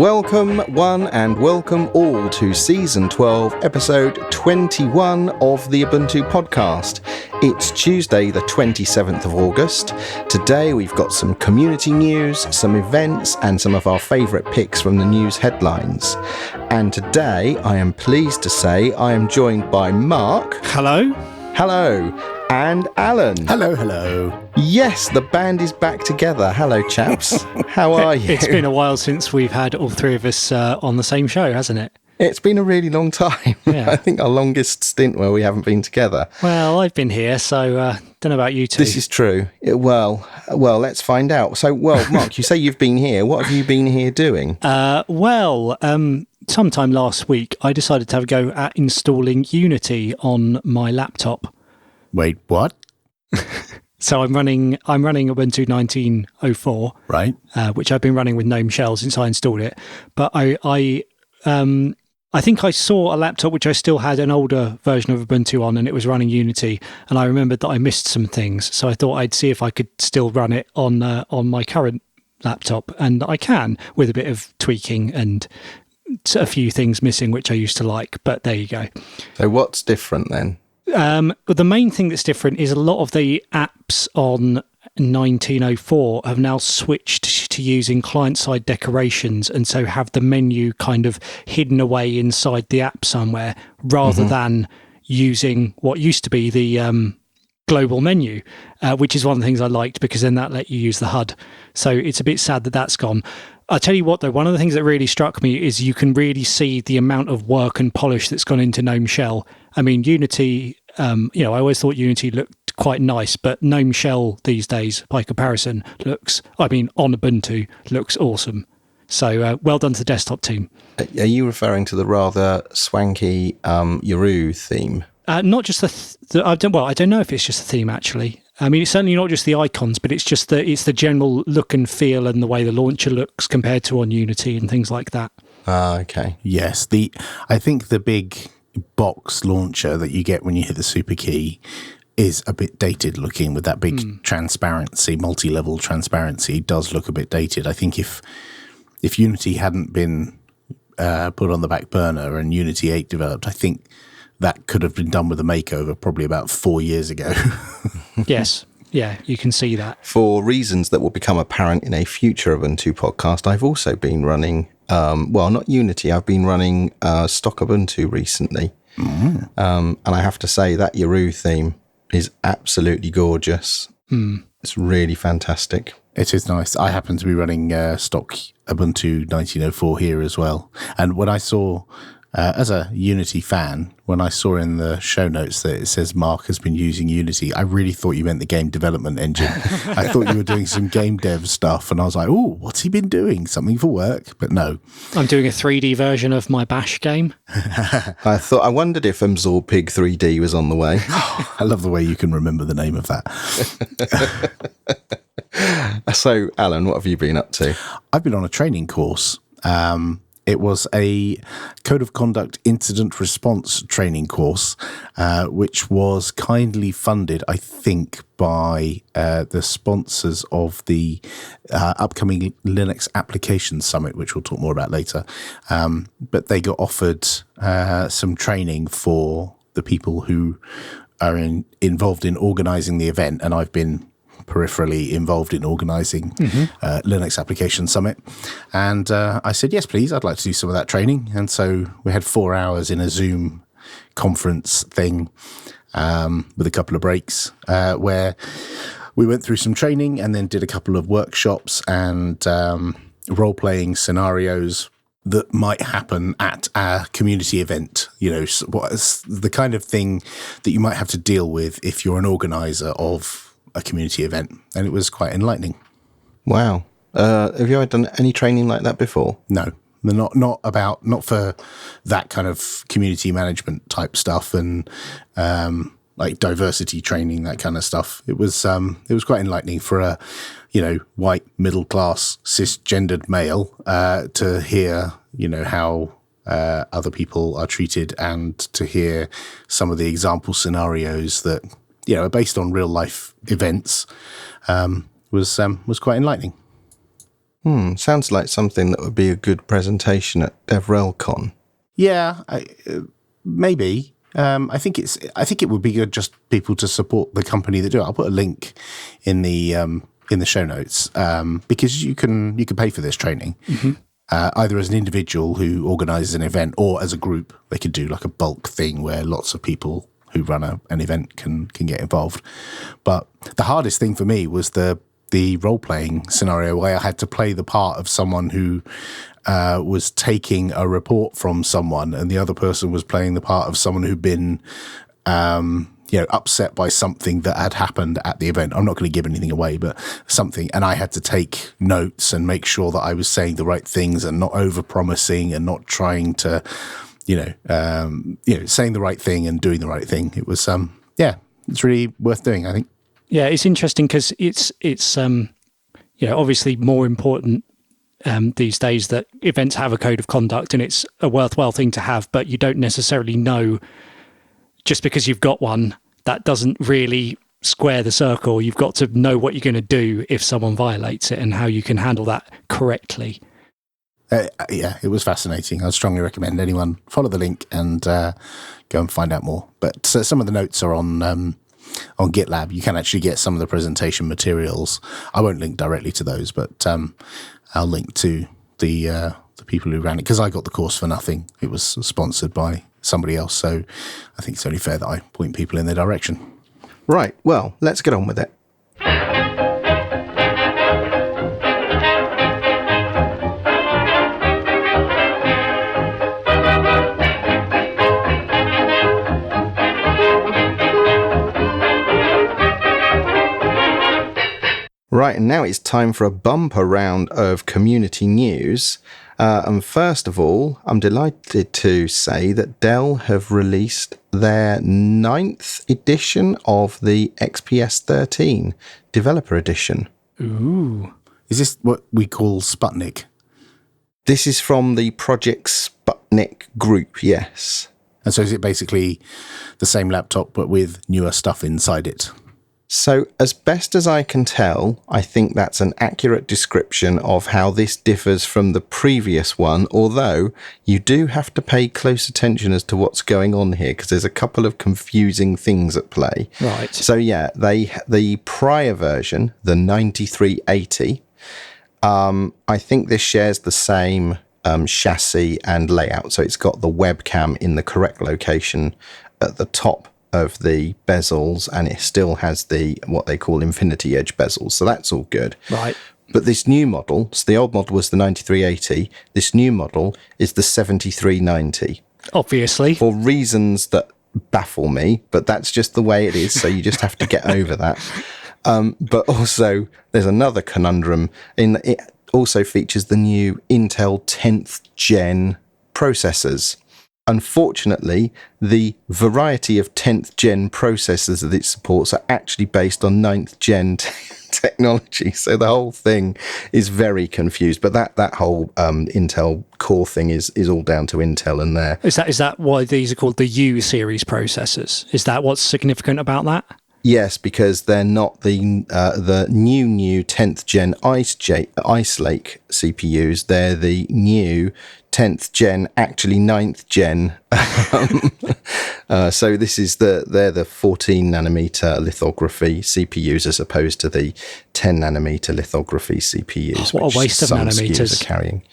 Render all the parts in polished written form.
Welcome one and welcome all to Season 12, Episode 21 of the Ubuntu Podcast. It's Tuesday the 27th of August. Today we've got some community news, some events and some of our favourite picks from the news headlines. And today I am pleased to say I am joined by Mark. Hello. Hello. And Alan. Hello, hello. Yes, the band is back together. Hello, chaps. How are you? It's been a while since we've had all three of us on the same show, hasn't it? It's been a really long time. Yeah. I think our longest stint where we haven't been together. Well, I've been here, so don't know about you two. This is true. Well, let's find out. So, Mark, you say you've been here. What have you been here doing? Sometime last week, I decided to have a go at installing Unity on my laptop. Wait, what? So I'm running Ubuntu 19.04, Right. Which I've been running with GNOME Shell since I installed it. But I think I saw a laptop which I still had an older version of Ubuntu on, and it was running Unity. And I remembered that I missed some things, so I thought I'd see if I could still run it on my current laptop, and I can with a bit of tweaking and a few things missing which I used to like. But there you go. So, what's different then? The main thing that's different is a lot of the apps on 1904 have now switched to using client-side decorations, and so have the menu kind of hidden away inside the app somewhere, rather than using what used to be the global menu, which is one of the things I liked, because then that let you use the HUD. So it's a bit sad that that's gone. I'll tell you what, though, one of the things that really struck me is you can really see the amount of work and polish that's gone into GNOME Shell. I mean, Unity, I always thought Unity looked quite nice, but GNOME Shell these days, by comparison, on Ubuntu, looks awesome. So well done to the desktop team. Are you referring to the rather swanky Yaru theme? Not just I don't know if it's just the theme, actually. I mean, it's certainly not just the icons, but it's the general look and feel and the way the launcher looks compared to on Unity and things like that. Okay. Yes, I think the big box launcher that you get when you hit the super key is a bit dated looking, with that big transparency, multi-level transparency. It does look a bit dated. I think if Unity hadn't been put on the back burner and Unity 8 developed, I think that could have been done with a makeover probably about 4 years ago. Yes. Yeah, you can see that. For reasons that will become apparent in a future Ubuntu podcast, I've also been running, not Unity, I've been running stock Ubuntu recently. And I have to say that Yaru theme is absolutely gorgeous. It's really fantastic. It is nice. I happen to be running stock Ubuntu 1904 here as well. And when I saw, as a Unity fan, when I saw in the show notes that it says Mark has been using Unity, I really thought you meant the game development engine. I thought you were doing some game dev stuff, and I was like, oh, what's he been doing? Something for work? But no. I'm doing a 3D version of my Bash game. I wondered if Zorpig 3D was on the way. I love the way you can remember the name of that. So, Alan, what have you been up to? I've been on a training course. It was a Code of Conduct Incident Response training course, which was kindly funded, I think, by the sponsors of the upcoming Linux Application Summit, which we'll talk more about later. But they got offered some training for the people who are involved in organising the event, and I've been peripherally involved in organising Linux Application Summit. And I said, yes, please, I'd like to do some of that training. And so we had 4 hours in a Zoom conference thing with a couple of breaks where we went through some training and then did a couple of workshops and role-playing scenarios that might happen at a community event, what's the kind of thing that you might have to deal with if you're an organiser of a community event, and it was quite enlightening. Wow. Have you ever done any training like that before? No, not for that kind of community management type stuff and like diversity training, that kind of stuff. It was quite enlightening for a white middle class cisgendered male to hear how other people are treated, and to hear some of the example scenarios that are based on real life events was quite enlightening. Sounds like something that would be a good presentation at DevRelCon. Yeah, maybe. I think it would be good just people to support the company that do it. I'll put a link in the show notes because you can pay for this training. Either as an individual who organises an event or as a group. They could do like a bulk thing where lots of people who run an event can get involved. But the hardest thing for me was the role-playing scenario where I had to play the part of someone who was taking a report from someone, and the other person was playing the part of someone who'd been upset by something that had happened at the event. I'm not going to give anything away, but something. And I had to take notes and make sure that I was saying the right things and not over-promising and not trying to, saying the right thing and doing the right thing. It was, it's really worth doing, I think. Yeah, it's interesting because it's obviously more important these days that events have a code of conduct, and it's a worthwhile thing to have, but you don't necessarily know. Just because you've got one, that doesn't really square the circle. You've got to know what you're going to do if someone violates it and how you can handle that correctly. It was fascinating. I strongly recommend anyone follow the link and go and find out more. But some of the notes are on GitLab. You can actually get some of the presentation materials. I won't link directly to those, but I'll link to the people who ran it because I got the course for nothing. It was sponsored by somebody else, so I think it's only fair that I point people in their direction. Right, well, let's get on with it. Right, and now it's time for a bumper round of community news. And first of all, I'm delighted to say that Dell have released their 9th edition of the XPS 13 Developer Edition. Ooh. Is this what we call Sputnik? This is from the Project Sputnik group, yes. And so is it basically the same laptop but with newer stuff inside it? So, as best as I can tell, I think that's an accurate description of how this differs from the previous one, although you do have to pay close attention as to what's going on here, because there's a couple of confusing things at play. Right. So, yeah, the prior version, the 9380, I think this shares the same chassis and layout. So, it's got the webcam in the correct location at the top of the bezels, and it still has the what they call infinity edge bezels, so that's all good. Right. But this new model, so the old model was the 9380, this new model is the 7390. Obviously. For reasons that baffle me, but that's just the way it is, so you just have to get over that. But also, there's another conundrum in that it also features the new Intel 10th gen processors. Unfortunately, the variety of 10th gen processors that it supports are actually based on 9th gen technology. So the whole thing is very confused. But that whole Intel Core thing is all down to Intel and their... Is that why these are called the U series processors? Is that what's significant about that? Yes, because they're not the new 10th gen Ice Lake CPUs. They're the new 10th gen, actually 9th gen. So this is they're the 14 nanometer lithography CPUs as opposed to the 10 nanometer lithography CPUs. What a waste of nanometers are carrying.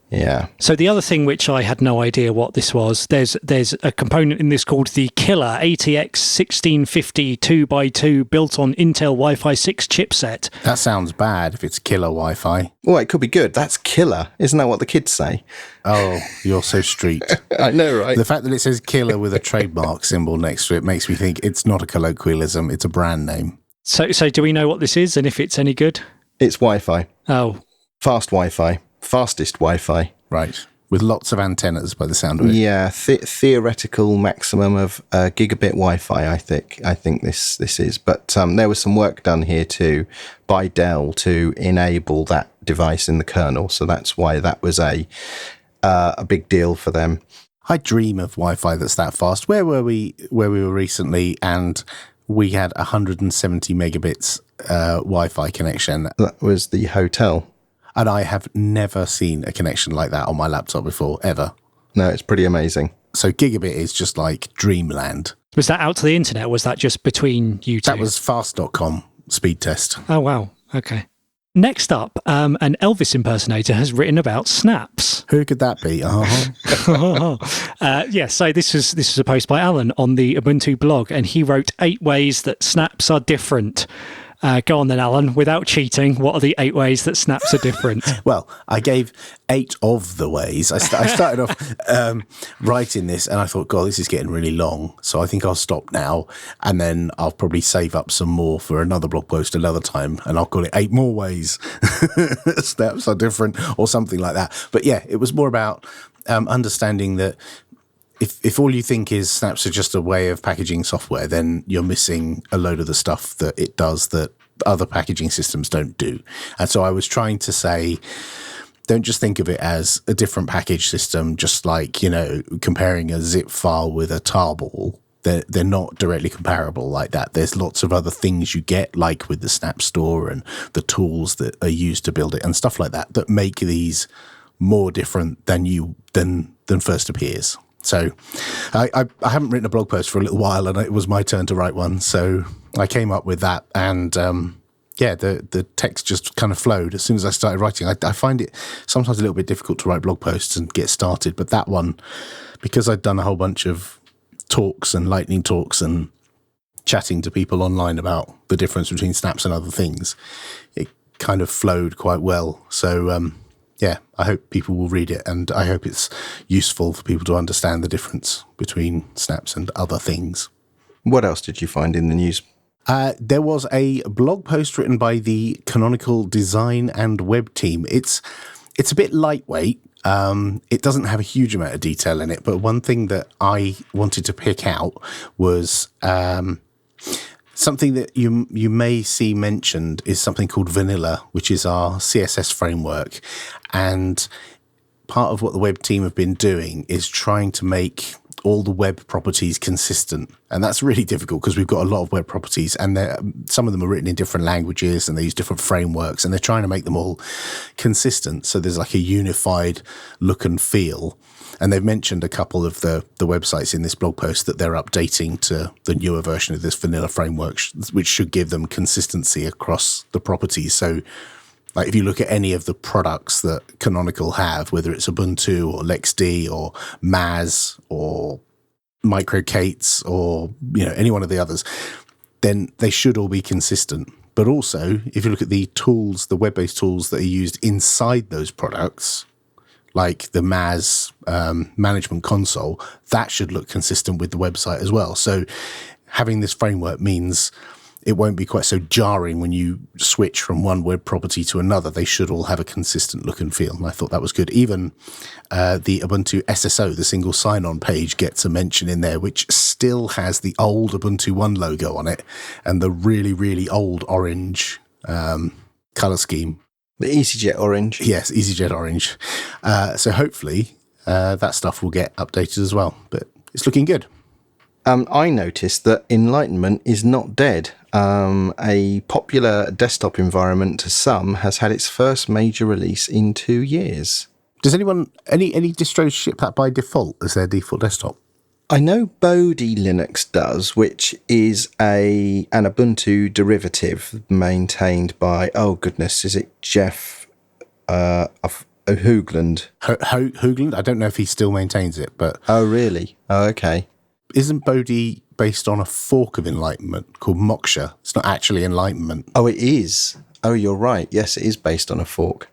Yeah. So the other thing which I had no idea what this was, there's a component in this called the Killer ATX 1650 2x2 built on Intel Wi-Fi 6 chipset. That sounds bad if it's killer Wi-Fi. Well, it could be good. That's killer. Isn't that what the kids say? Oh, you're so street. I know, right? The fact that it says killer with a trademark symbol next to it makes me think it's not a colloquialism, it's a brand name. So do we know what this is and if it's any good? It's Wi-Fi. Oh. Fast Wi-Fi. Fastest Wi-Fi. Right. With lots of antennas by the sound of it. Yeah, theoretical maximum of gigabit Wi-Fi, I think this is. But there was some work done here too by Dell to enable that device in the kernel. So that's why that was a big deal for them. I dream of Wi-Fi that's that fast. Where were we recently? And we had 170 megabits Wi-Fi connection. That was the hotel. And I have never seen a connection like that on my laptop before, ever. No, it's pretty amazing. So gigabit is just like dreamland. Was that out to the internet, or was that just between you two? That was fast.com speed test. Oh, wow. Okay. Next up, an Elvis impersonator has written about snaps. Who could that be? So this was a post by Alan on the Ubuntu blog, and he wrote 8 ways that snaps are different. Go on then, Alan. Without cheating, what are the 8 ways that snaps are different? Well, I gave 8 of the ways. I started off writing this, and I thought, God, this is getting really long. So I think I'll stop now, and then I'll probably save up some more for another blog post another time, and I'll call it 8 more ways snaps are different, or something like that. But yeah, it was more about understanding that if all you think is snaps are just a way of packaging software, then you're missing a load of the stuff that it does that other packaging systems don't do. And so I was trying to say, don't just think of it as a different package system, just like, comparing a zip file with a tarball. They're not directly comparable like that. There's lots of other things you get, like with the Snap Store and the tools that are used to build it and stuff like that, that make these more different than first appears. So I haven't written a blog post for a little while, and it was my turn to write one. So I came up with that, and the text just kind of flowed as soon as I started writing. I find it sometimes a little bit difficult to write blog posts and get started, but that one, because I'd done a whole bunch of talks and lightning talks and chatting to people online about the difference between snaps and other things, it kind of flowed quite well. So I hope people will read it, and I hope it's useful for people to understand the difference between snaps and other things. What else did you find in the news? There was a blog post written by the Canonical design and web team. It's a bit lightweight. It doesn't have a huge amount of detail in it, but one thing that I wanted to pick out was something that you may see mentioned is something called Vanilla, which is our CSS framework. And part of what the web team have been doing is trying to make all the web properties consistent. And that's really difficult because we've got a lot of web properties, and some of them are written in different languages and they use different frameworks, and they're trying to make them all consistent. So there's like a unified look and feel. And they've mentioned a couple of the websites in this blog post that they're updating to the newer version of this vanilla framework, which should give them consistency across the properties. So like if you look at any of the products that Canonical have, whether it's Ubuntu or LexD or Maz or MicroK8s or any one of the others, then they should all be consistent. But also, if you look at the tools, the web-based tools that are used inside those products, like the Maz management console, that should look consistent with the website as well. So having this framework means it won't be quite so jarring when you switch from one web property to another. They should all have a consistent look and feel. And I thought that was good. Even the Ubuntu SSO, the single sign-on page, gets a mention in there, which still has the old Ubuntu One logo on it and the really, really old orange color scheme. The EasyJet orange. Yes, EasyJet orange. So hopefully that stuff will get updated as well. But it's looking good. I noticed that Enlightenment is not dead. A popular desktop environment to some has had its first major release in 2 years. Does any distros ship that by default as their default desktop? I know Bodhi Linux does, which is an Ubuntu derivative maintained by, is it Jeff Hoogland? Hoogland? I don't know if he still maintains it, but... Oh, really? Oh, okay. Isn't Bodhi based on a fork of Enlightenment called Moksha? It's not actually Enlightenment. Oh, it is. Oh, you're right. Yes, it is based on a fork.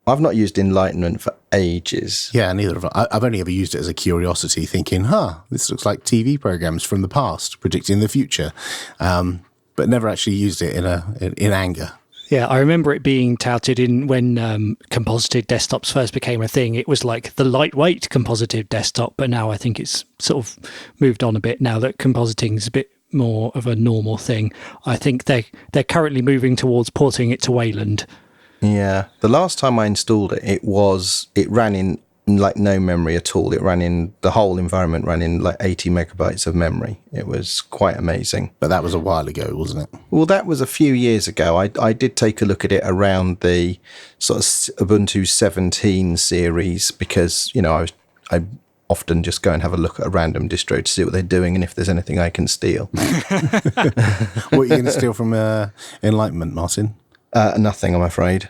I've not used Enlightenment for ages. Yeah, neither have I. I've only ever used it as a curiosity, thinking, this looks like TV programs from the past, predicting the future, but never actually used it in anger. Yeah, I remember it being touted when composited desktops first became a thing. It was like the lightweight composited desktop, but now I think it's sort of moved on a bit now that compositing is a bit more of a normal thing. I think they're currently moving towards porting it to Wayland. Yeah, the last time I installed it, it ran in like no memory at all. The whole environment ran in like 80 megabytes of memory. It was quite amazing. But that was a while ago, wasn't it? Well, that was a few years ago. I did take a look at it around the sort of Ubuntu 17 series because, I often just go and have a look at a random distro to see what they're doing and if there's anything I can steal. What are you going to steal from Enlightenment, Martin? Nothing, I'm afraid.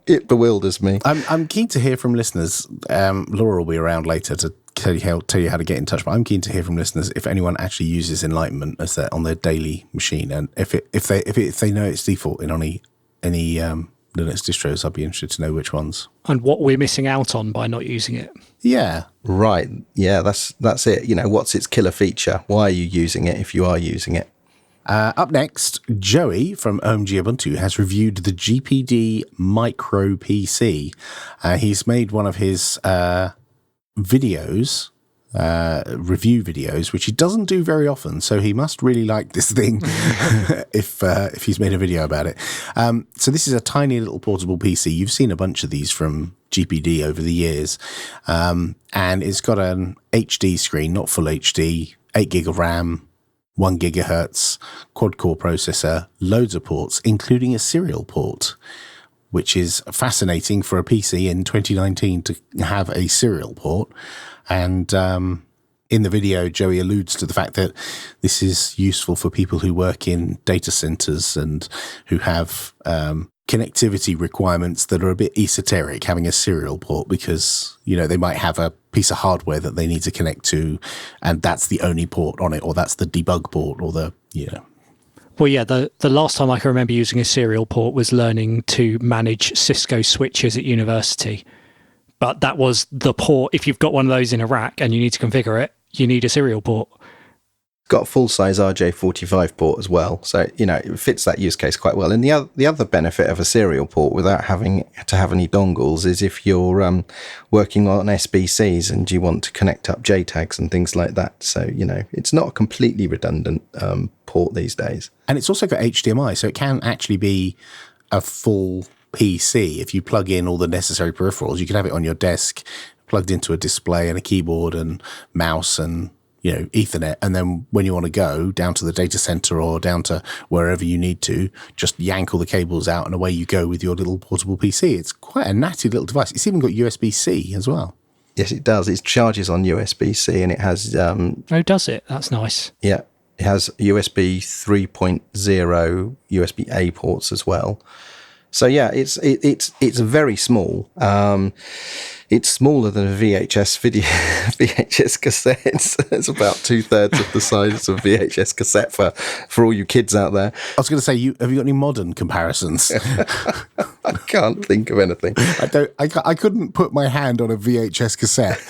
It bewilders me. I'm keen to hear from listeners. Laura will be around later to tell you how to get in touch. But I'm keen to hear from listeners if anyone actually uses Enlightenment as on their daily machine, and if they know its default in any Linux distros, I'd be interested to know which ones and what we're missing out on by not using it. Yeah, right. Yeah, that's it. What's its killer feature? Why are you using it if you are using it? Up next, Joey from OMG Ubuntu has reviewed the GPD Micro PC. He's made one of his videos, review videos, which he doesn't do very often, so he must really like this thing if he's made a video about it. So this is a tiny little portable PC. You've seen a bunch of these from GPD over the years, and it's got an HD screen, not full HD, 8 gig of RAM, 1 gigahertz quad-core processor, loads of ports, including a serial port, which is fascinating for a PC in 2019 to have a serial port. And in the video, Joey alludes to the fact that this is useful for people who work in data centers and who have connectivity requirements that are a bit esoteric, having a serial port, because, they might have a piece of hardware that they need to connect to, and that's the only port on it, or that's the debug port, or Well, yeah, the last time I can remember using a serial port was learning to manage Cisco switches at university. But that was the port. If you've got one of those in a rack and you need to configure it, you need a serial port. Got a full-size RJ45 port as well, so it fits that use case quite well. And the other benefit of a serial port without having to have any dongles is if you're working on SBCs and you want to connect up JTAGs and things like that. So it's not a completely redundant port these days. And it's also got HDMI, so it can actually be a full PC. If you plug in all the necessary peripherals, you can have it on your desk, plugged into a display and a keyboard and mouse and Ethernet, and then when you want to go down to the data center or down to wherever you need to, just yank all the cables out and away you go with your little portable PC. It's quite a natty little device. It's even got USB-C as well. Yes, it does. It charges on USB-C, and it has... oh, does it? That's nice. Yeah. It has USB 3.0 USB-A ports as well. So yeah, it's very small. It's smaller than a VHS cassette. It's about 2/3 of the size of VHS cassette for all you kids out there. I was going to say, have you got any modern comparisons? I can't think of anything. I couldn't put my hand on a VHS cassette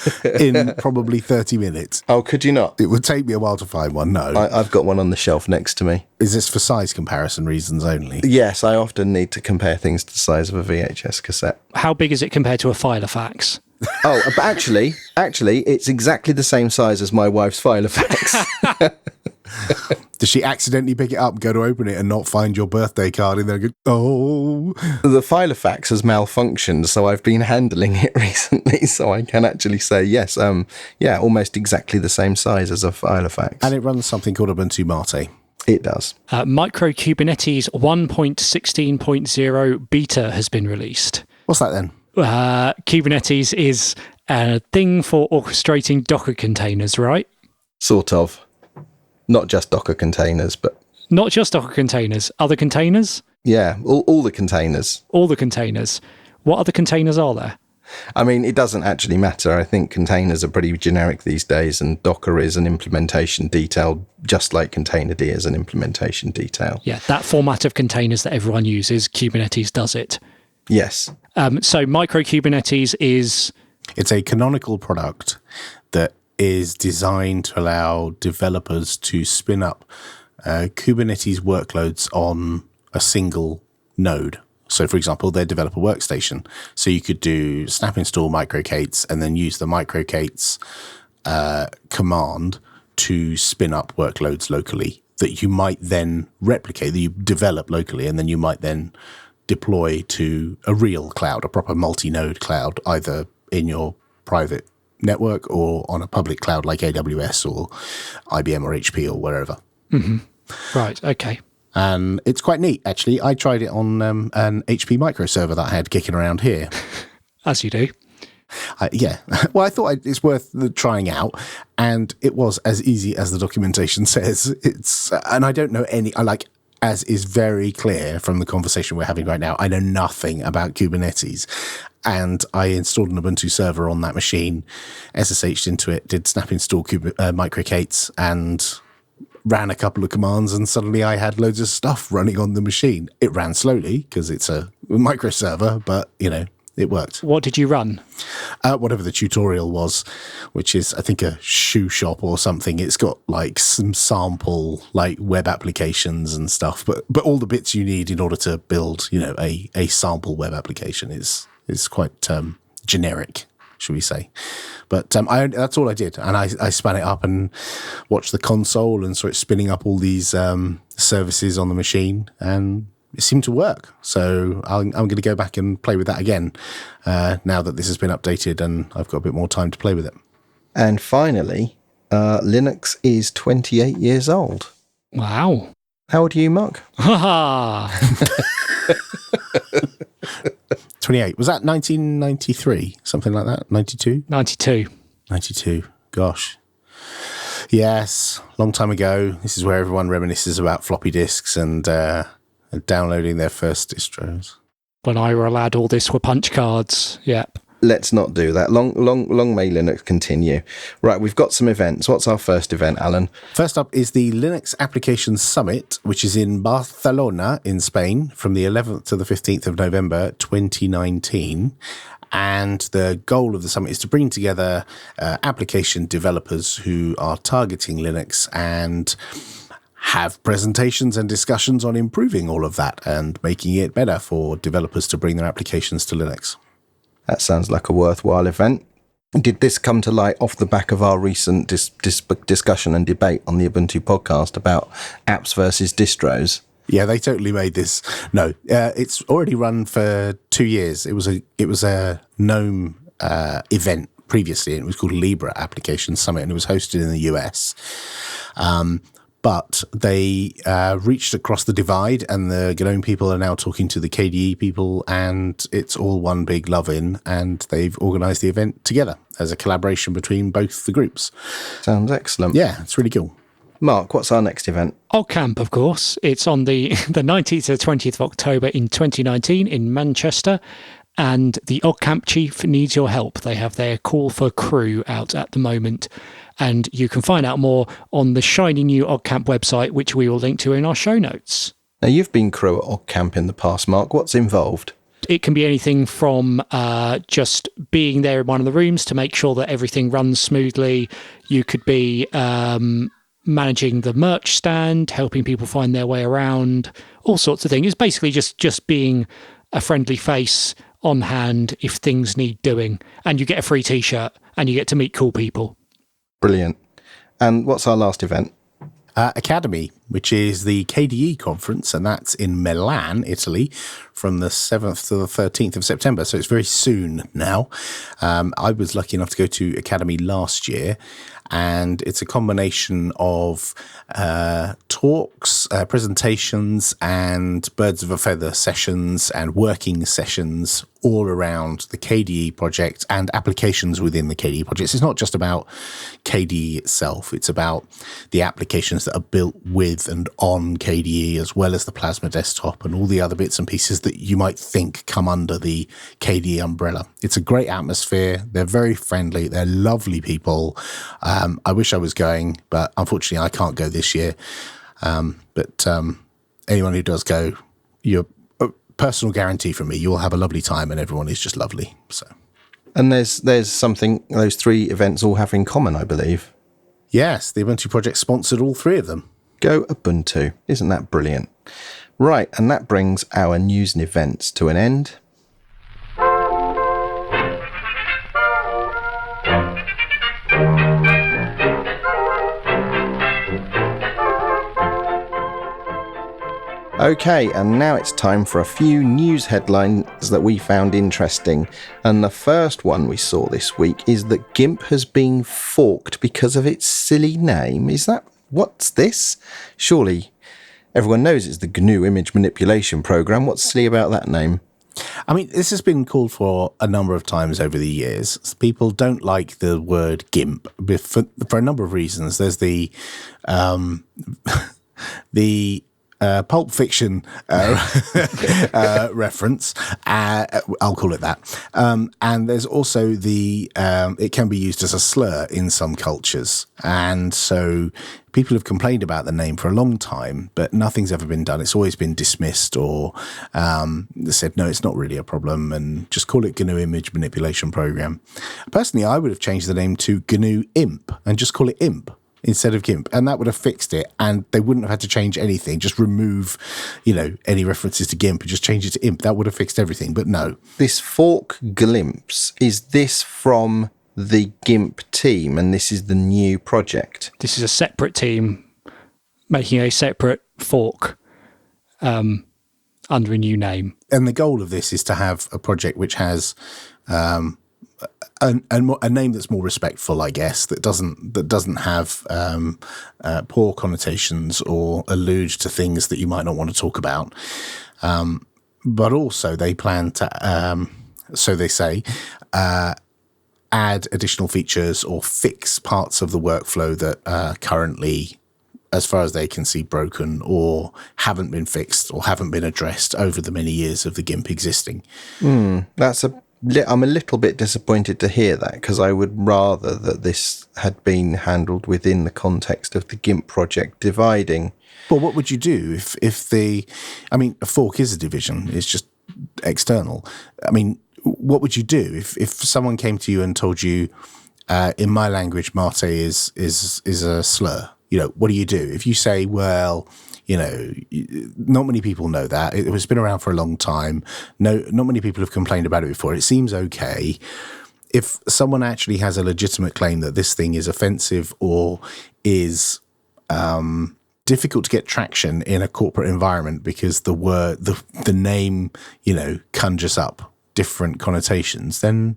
in probably 30 minutes. Oh, could you not? It would take me a while to find one. No, I've got one on the shelf next to me. Is this for size comparison reasons only? Yes, I often need to compare things to the size of a VHS cassette. How big is it compared to a Filofax? Oh, but actually, it's exactly the same size as my wife's Filofax. Does she accidentally pick it up, go to open it, and not find your birthday card in there? And go, oh, the Filofax has malfunctioned, so I've been handling it recently, so I can actually say yes. Almost exactly the same size as a Filofax, and it runs something called Ubuntu Mate. It does. Micro Kubernetes 1.16.0 beta has been released. What's that then? Kubernetes is a thing for orchestrating Docker containers, right? Sort of. Not just Docker containers, but... Not just Docker containers. Other containers? Yeah, all the containers. All the containers. What other containers are there? I mean, it doesn't actually matter. I think containers are pretty generic these days, and Docker is an implementation detail, just like Containerd is an implementation detail. Yeah, that format of containers that everyone uses, Kubernetes does it. Yes. So Micro Kubernetes is... It's a canonical product that is designed to allow developers to spin up Kubernetes workloads on a single node. So, for example, their developer workstation. So you could do snap install microK8s and then use the microK8s command to spin up workloads locally that you might then replicate, that you develop locally, and then you might then deploy to a real cloud, a proper multi-node cloud, either in your private network or on a public cloud like AWS or IBM or HP or wherever. Right, okay. And it's quite neat, actually. I tried it on an HP microserver that I had kicking around here. As you do. Yeah. Well, I thought it's worth trying out, and it was as easy as the documentation says. And I don't know as is very clear from the conversation we're having right now, I know nothing about Kubernetes. And I installed an Ubuntu server on that machine, SSH'd into it, did snap install microK8s, and ran a couple of commands, and suddenly I had loads of stuff running on the machine. It ran slowly because it's a microserver, but, it worked. What did you run? Whatever the tutorial was, which is, I think, a shoe shop or something. It's got some sample web applications and stuff, but all the bits you need in order to build, a sample web application is quite generic, should we say. But that's all I did. And I span it up and watched the console and saw it spinning up all these services on the machine, and it seemed to work. So I'm going to go back and play with that again now that this has been updated and I've got a bit more time to play with it. And finally, Linux is 28 years old. Wow. How old are you, Mark? Ha 28. Was that 1993? Something like that? 92? 92. 92. Gosh. Yes. Long time ago. This is where everyone reminisces about floppy disks and downloading their first distros. When I were allowed all this were punch cards. Yep. Let's not do that. Long may Linux continue. Right, we've got some events. What's our first event, Alan? First up is the Linux Applications Summit, which is in Barcelona in Spain from the 11th to the 15th of November 2019. And the goal of the summit is to bring together application developers who are targeting Linux and have presentations and discussions on improving all of that and making it better for developers to bring their applications to Linux. That sounds like a worthwhile event. Did this come to light off the back of our recent discussion and debate on the Ubuntu podcast about apps versus distros? Yeah, they totally made this. No, it's already run for 2 years. It was a GNOME event previously, and it was called Libra Application Summit, and it was hosted in the US. But they reached across the divide, and the GNOME people are now talking to the KDE people, and it's all one big love-in, and they've organised the event together as a collaboration between both the groups. Sounds excellent. Yeah, it's really cool. Mark, what's our next event? OggCamp, of course. It's on the 19th to the 20th of October in 2019 in Manchester. And the OggCamp chief needs your help. They have their call for crew out at the moment. And you can find out more on the shiny new OggCamp website, which we will link to in our show notes. Now, you've been crew at OggCamp in the past, Mark. What's involved? It can be anything from just being there in one of the rooms to make sure that everything runs smoothly. You could be managing the merch stand, helping people find their way around, all sorts of things. It's basically just being a friendly face on hand if things need doing. And you get a free T-shirt and you get to meet cool people. Brilliant. And what's our last event? Academy, which is the KDE conference, and that's in Milan, Italy, from the 7th to the 13th of September. So it's very soon now. I was lucky enough to go to Academy last year, and it's a combination of talks, presentations, and birds of a feather sessions and working sessions all around the KDE project and applications within the KDE project. It's not just about KDE itself. It's about the applications that are built with and on KDE, as well as the Plasma desktop and all the other bits and pieces that you might think come under the KDE umbrella. It's a great atmosphere. They're very friendly. They're lovely people. I wish I was going, but unfortunately I can't go this year. But anyone who does go, you're personal guarantee from me, you'll have a lovely time and everyone is just lovely. So, and there's something those three events all have in common, I believe. Yes, the Ubuntu project sponsored all three of them. Go Ubuntu. Isn't that brilliant? Right, and that brings our news and events to an end. Okay, and now it's time for a few news headlines that we found interesting. And the first one we saw this week is that GIMP has been forked because of its silly name. What's this? Surely everyone knows it's the GNU image manipulation program. What's silly about that name? I mean, this has been called for a number of times over the years. People don't like the word GIMP for a number of reasons. There's the Pulp Fiction reference, I'll call it that. And there's also it can be used as a slur in some cultures. And so people have complained about the name for a long time, but nothing's ever been done. It's always been dismissed or said, no, it's not really a problem, and just call it GNU Image Manipulation Program. Personally, I would have changed the name to GNU IMP and just call it IMP instead of GIMP, and that would have fixed it, and they wouldn't have had to change anything. Just remove, any references to GIMP and just change it to IMP. That would have fixed everything, but no. This fork glimpse, is this from the GIMP team, and this is the new project? This is a separate team making a separate fork under a new name. And the goal of this is to have a project which has a name that's more respectful, I guess, that doesn't have poor connotations or allude to things that you might not want to talk about. But also they plan to, so they say, add additional features or fix parts of the workflow that are currently, as far as they can see, broken or haven't been fixed or haven't been addressed over the many years of the GIMP existing. I'm a little bit disappointed to hear that, because I would rather that this had been handled within the context of the GIMP project dividing. Well, what would you do if a fork is a division, it's just external. I mean, what would you do if someone came to you and told you, in my language, Mate is a slur? What do you do? If you say, well, not many people know that. It has been around for a long time. No, not many people have complained about it before. It seems okay. If someone actually has a legitimate claim that this thing is offensive or is difficult to get traction in a corporate environment because the name, conjures up different connotations, then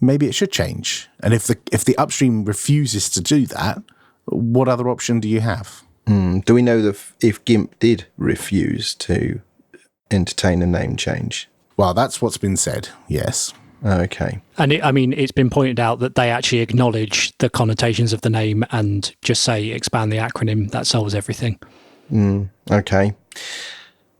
maybe it should change. And if the upstream refuses to do that, what other option do you have? Do we know if GIMP did refuse to entertain a name change? Well, that's what's been said, yes. Okay. And it's been pointed out that they actually acknowledge the connotations of the name and just say expand the acronym. That solves everything. Okay.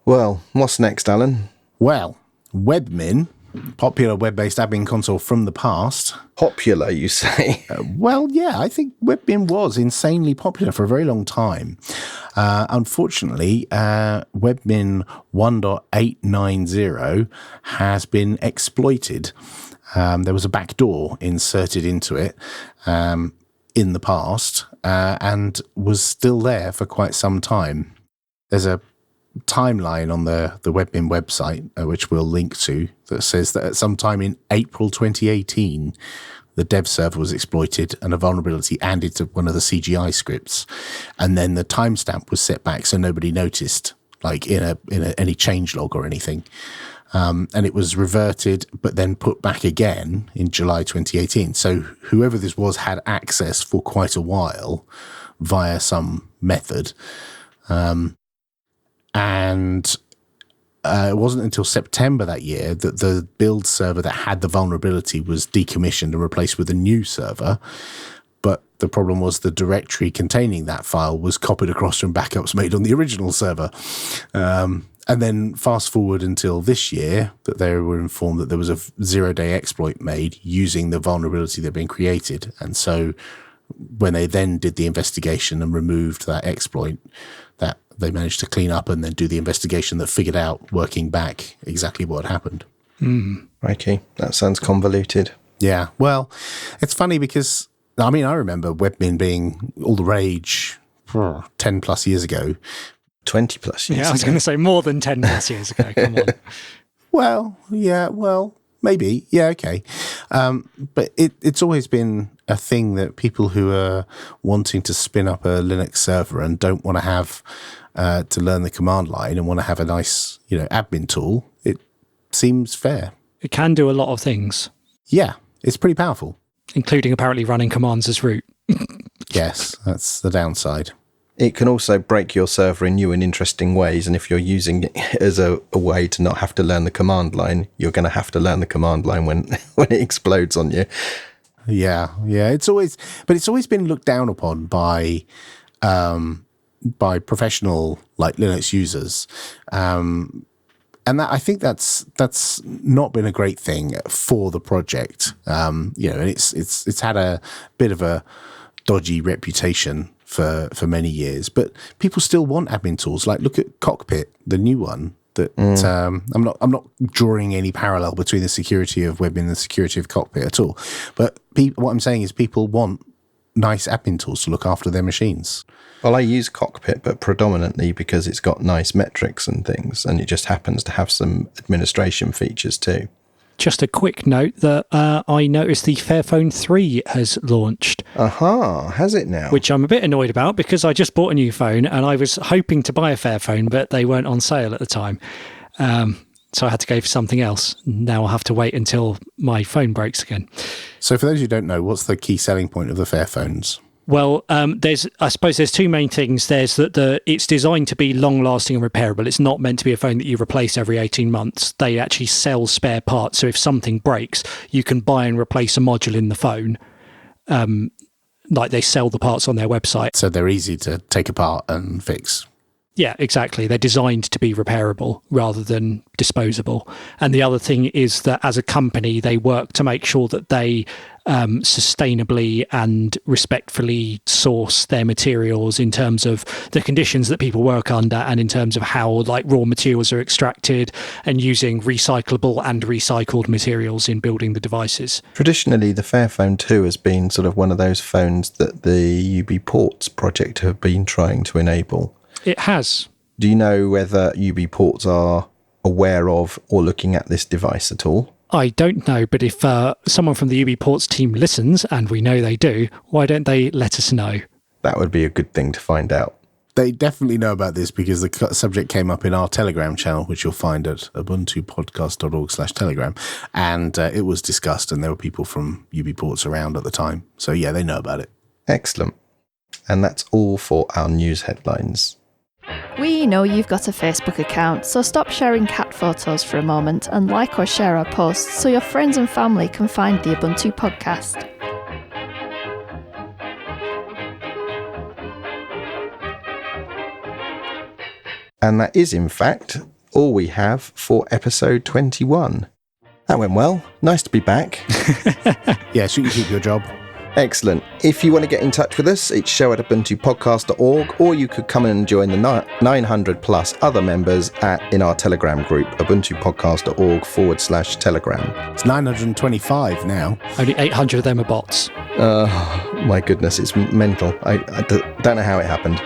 Well, what's next, Alan? Well, WebMin, popular web-based admin console from the past. Popular, you say? Well, yeah, I think WebMin was insanely popular for a very long time. Unfortunately, WebMin 1.890 has been exploited. There was a backdoor inserted into it in the past and was still there for quite some time. There's a timeline on the WebMin website, which we'll link to, that says that at some time in April 2018, the dev server was exploited and a vulnerability added to one of the CGI scripts. And then the timestamp was set back so nobody noticed, like in any change log or anything. And it was reverted, but then put back again in July 2018. So whoever this was had access for quite a while via some method. And it wasn't until September that year that the build server that had the vulnerability was decommissioned and replaced with a new server. But the problem was the directory containing that file was copied across from backups made on the original server. And then fast forward until this year that they were informed that there was a 0-day exploit made using the vulnerability that had been created. And so when they then did the investigation and removed that exploit, that they managed to clean up and then do the investigation that figured out, working back, exactly what happened. Okay, that sounds convoluted. Yeah, well, it's funny because, I remember WebMin being all the rage 10 plus years ago. 20 plus years Yeah, I was ago. going to say more than 10 plus years ago. Come on. Well, maybe. Yeah, okay. But it's always been a thing that people who are wanting to spin up a Linux server and don't want to have to learn the command line and want to have a nice, admin tool, it seems fair. It can do a lot of things. Yeah, it's pretty powerful. Including apparently running commands as root. Yes, that's the downside. It can also break your server in new and interesting ways, and if you're using it as a way to not have to learn the command line, you're going to have to learn the command line when it explodes on you. Yeah. It's always been looked down upon by professional like Linux users, and that I think that's not been a great thing for the project. And it's had a bit of a dodgy reputation for many years, but people still want admin tools. Like look at Cockpit, the new one. That I'm not drawing any parallel between the security of web and the security of Cockpit at all. But what I'm saying is people want nice admin tools to look after their machines. Well, I use Cockpit, but predominantly because it's got nice metrics and things, and it just happens to have some administration features too. Just a quick note that I noticed the Fairphone 3 has launched. Has it now? Which I'm a bit annoyed about because I just bought a new phone and I was hoping to buy a Fairphone, but they weren't on sale at the time. So I had to go for something else. Now I'll have to wait until my phone breaks again. So for those who don't know, what's the key selling point of the Fairphones? Well, I suppose there's two main things. There's that it's designed to be long-lasting and repairable. It's not meant to be a phone that you replace every 18 months. They actually sell spare parts. So if something breaks, you can buy and replace a module in the phone. Like they sell the parts on their website. So they're easy to take apart and fix. Yeah, exactly. They're designed to be repairable rather than disposable. And the other thing is that as a company, they work to make sure that they sustainably and respectfully source their materials in terms of the conditions that people work under and in terms of how like raw materials are extracted and using recyclable and recycled materials in building the devices. Traditionally, the Fairphone 2 has been sort of one of those phones that the UB Ports project have been trying to enable. It has. Do you know whether UB Ports are aware of or looking at this device at all? I don't know, but if someone from the UB Ports team listens, and we know they do, why don't they let us know? That would be a good thing to find out. They definitely know about this because the subject came up in our Telegram channel, which you'll find at ubuntupodcast.org/Telegram. And it was discussed, and there were people from UB Ports around at the time. So, yeah, they know about it. Excellent. And that's all for our news headlines. We know you've got a Facebook account, so stop sharing cat photos for a moment and like or share our posts so your friends and family can find the Ubuntu podcast. And that is, in fact, all we have for episode 21. That went well. Nice to be back. Yes, you can keep your job. Excellent. If you want to get in touch with us, it's show@ubuntupodcast.org, or you could come and join the 900 plus other members in our Telegram group, ubuntupodcast.org/Telegram. It's 925 now. Only 800 of them are bots. My goodness, it's mental. I don't know how it happened.